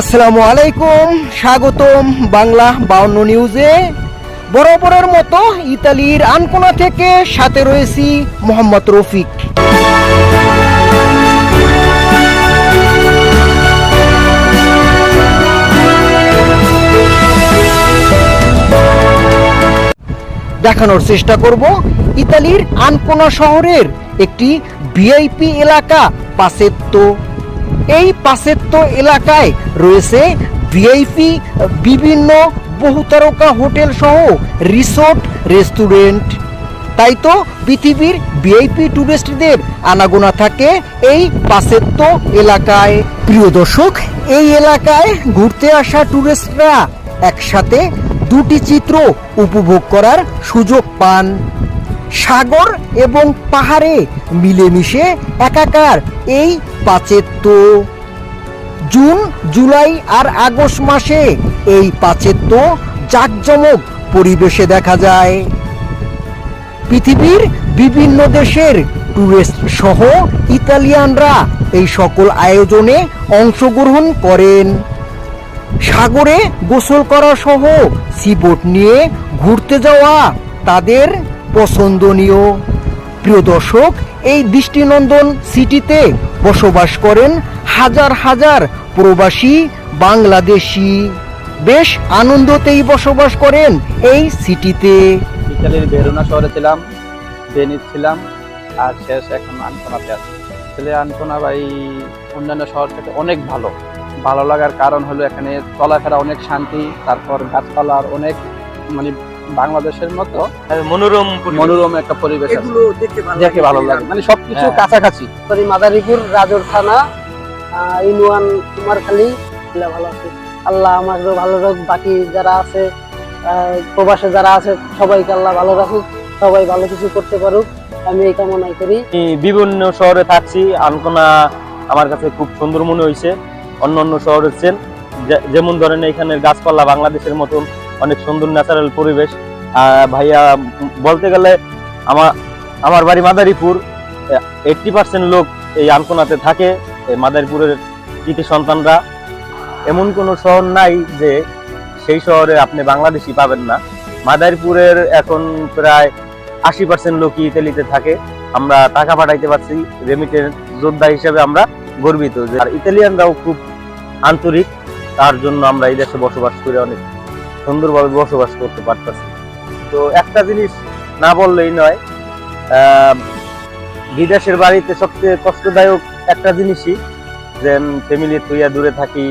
আসসালামু আলাইকুম, স্বাগতম বাংলা 52 নিউজে। বরাবরের মতো ইতালির আনকোনা থেকে সাথে রয়েছি মোহাম্মদ রফিক। দেখানোর চেষ্টা করব ইতালির আনকোনা শহরের একটি ভিআইপি এলাকা পাসেত্তো। এই পাসেত্তো এলাকায় রয়েছে ভিআইপি বিভিন্ন বহুতারকা হোটেল সহ রিসোর্ট, রেস্টুরেন্ট। তাই তো পৃথিবীর ভিআইপি টুরিস্টদের আনাগোনা থাকে এই পাসেত্তো এলাকায়। প্রিয় দর্শক, এই এলাকায় ঘুরতে আসা টুরিস্টরা একসাথে দুটি চিত্র উপভোগ করার সুযোগ পান। সাগর এবং পাহাড়ে মিলেমিশে একাকার এই পাসেত্তো। জুন, জুলাই আর আগস্ট মাসে এই পাসেত্তো জাঁকজমক পরিবেশে দেখা যায়। পৃথিবীর বিভিন্ন দেশের টুরিস্ট সহ ইতালিয়ানরা এই সকল আয়োজনে অংশগ্রহণ করেন। সাগরে গোসল করা সহ সিবোট নিয়ে ঘুরতে যাওয়া তাদের পছন্দনীয়। প্রিয় দর্শক, এই দৃষ্টিনন্দন সিটিতে বসবাস করেন হাজার হাজার প্রবাসী বাংলাদেশি। বেশ আনন্দতেই বসবাস করেন এই সিটিতে। ইতালির ভেরোনা শহরে ছিলাম, ভেনিস ছিলাম, আর শেষ এখন আনকোনাতে আছি। আসলে আনকোনা ভাই অন্যান্য শহর থেকে অনেক ভালো। ভালো লাগার কারণ হলো এখানে চলাফেরা অনেক শান্তি, তারপর গাছপালার অনেক মানে বাংলাদেশের মতো মনোরম একটা পরিবেশ আছে, দেখে ভালো লাগে, মানে সবকিছু কাছাকাছি। মাদারীপুর রাজর থানা, ইউনিয়ন কুমারখালী। ভালো আছে, আল্লাহ আমাকে ভালো রাখুক। বাকি যারা আছে প্রবাসে যারা আছে সবাইকে আল্লাহ ভালো রাখুক, সবাই ভালো কিছু করতে পারুক, আমি এই কামনাই করি। বিভিন্ন শহরে থাকছি, আনকোনা আমার কাছে খুব সুন্দর মনে হয়েছে। অন্য শহরের চেন যেমন ধরেন এখানের গাছপালা বাংলাদেশের মতন অনেক সুন্দর ন্যাচারাল পরিবেশ। ভাইয়া বলতে গেলে আমার বাড়ি মাদারীপুর। 80% লোক এই আনকোনাতে থাকে, এই মাদারীপুরের কৃতি সন্তানরা। এমন কোনো শহর নাই যে সেই শহরে আপনি বাংলাদেশি পাবেন না। মাদারীপুরের এখন প্রায় 80% লোকই ইতালিতে থাকে। আমরা টাকা পাঠাইতে পারছি, রেমিটেন্স যোদ্ধা হিসেবে আমরা গর্বিত। আর ইতালিয়ানরাও খুব আন্তরিক, তার জন্য আমরা এই দেশে বসবাস করে অনেক সুন্দরভাবে বসবাস করতে পারতেছি। তো একটা জিনিস না বললেই নয়, বিদেশের বাড়িতে সবচেয়ে কষ্টদায়ক একটা জিনিসই যে ফ্যামিলি তুইয়া দূরে থাকি,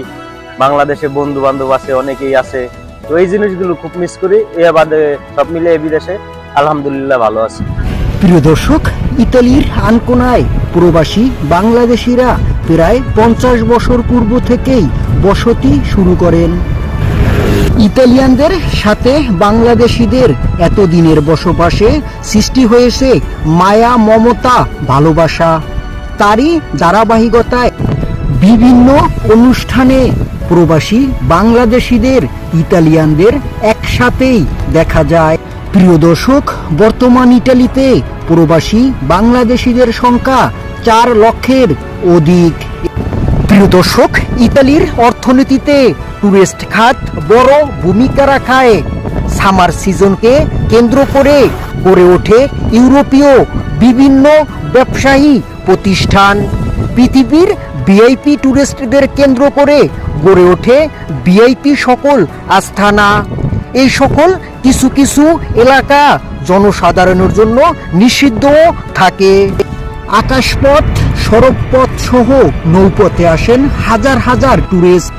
বাংলাদেশে বন্ধু বান্ধব আছে, অনেকেই আছে। তো এই জিনিসগুলো খুব মিস করি। এ বাদে সব মিলে বিদেশে আলহামদুলিল্লাহ ভালো আছে। প্রিয় দর্শক, ইতালির আনকোনায় প্রবাসী বাংলাদেশিরা প্রায় 50 বছর পূর্ব থেকেই বসতি শুরু করেন। ইতালিয়ানদের সাথে বাংলাদেশিদের এতদিনের বসবাসে সৃষ্টি হয়েছে মায়া, মমতা, ভালোবাসা। তারই ধারাবাহিকতায় বিভিন্ন অনুষ্ঠানে প্রবাসী বাংলাদেশিদের ইতালিয়ানদের একসাথেই দেখা যায়। প্রিয় দর্শক, বর্তমান ইতালিতে প্রবাসী বাংলাদেশিদের সংখ্যা 4 লক্ষের অধিক। প্রিয় দর্শক, ইতালির অর্থনীতিতে টুরিস্ট খাত বড় ভূমিকা রাখায় সামার সিজনকে কেন্দ্র করে গড়ে ওঠে ইউরোপীয় বিভিন্ন ব্যবসায়ী প্রতিষ্ঠান। পৃথিবীর ভিআইপি টুরিস্টদের কেন্দ্র করে গড়ে ওঠে ভিআইপি সকল আস্থানা। এই সকল কিছু কিছু এলাকা জনসাধারণের জন্য নিষিদ্ধ থাকে। আকাশপথ, সড়কপথ সহ নৌপথে আসেন হাজার হাজার tourist.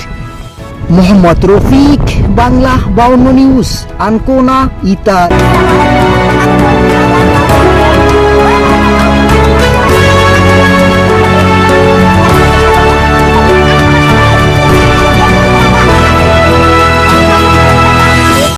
Mohammad Rafiq, Bangla 52 news, Ancona, Italy.